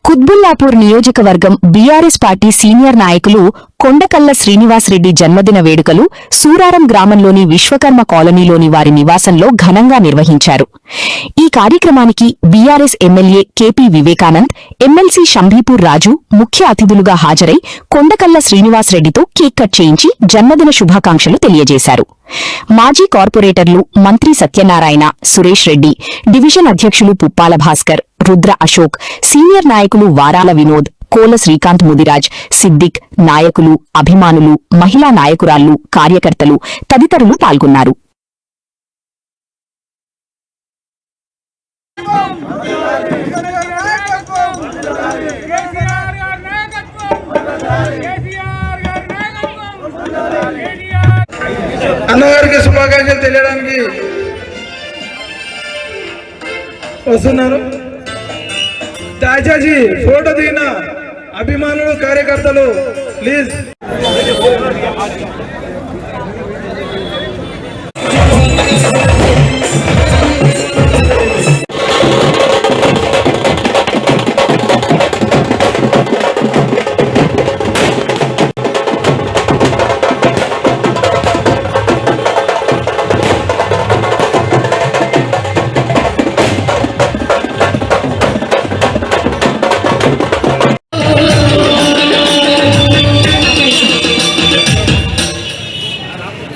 కుత్బుల్లాపూర్ నియోజకవర్గం BRS party senior నాయకులు కొండకల్ల శ్రీనివాసరెడ్డి జన్మదిన వేడుకలు సూరారం గ్రామంలోని విశ్వకర్మ కాలనీలోని వారి నివాసంలో ఘనంగా నిర్వహించారు. ఈ కార్యక్రమానికి BRS MLA KP Vivekanand, MLC Shambhipur Raju ముఖ్య అతిథులుగా హాజరై కొండకల్ల శ్రీనివాసరెడ్డితో కేక్ కట్ చేయించి జన్మదిన శుభాకాంక్షలు తెలియజేశారు. మాజీ కార్పొరేటర్లు మంత్రి సత్యనారాయణ, సురేష్ రెడ్డి, డివిజన్ అధ్యక్షులు పుప్పాల భాస్కర్, రుద్ర అశోక్, సీనియర్ నాయకులు వారాల వినోద్, కోల శ్రీకాంత్ ముదిరాజ్, సిద్దిక్, నాయకులు, అభిమానులు, మహిళా నాయకురాళ్లు, కార్యకర్తలు తదితరులు పాల్గొన్నారు. అన్నగారికి శుభాకాంక్షలు తెలియడానికి వస్తున్నారు. దాచాజీ ఫోటో దిగిన అభిమానులు, కార్యకర్తలు ప్లీజ్.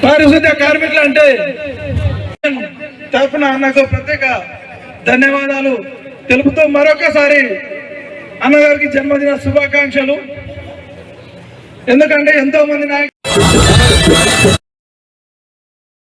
పారిశుద్ధ్య కార్మికులు అంటే తరఫున నాకు ప్రత్యేక ధన్యవాదాలు తెలుపుతూ మరొకసారి అన్నగారికి జన్మదిన శుభాకాంక్షలు. ఎందుకంటే ఎంతో మంది నాయకులు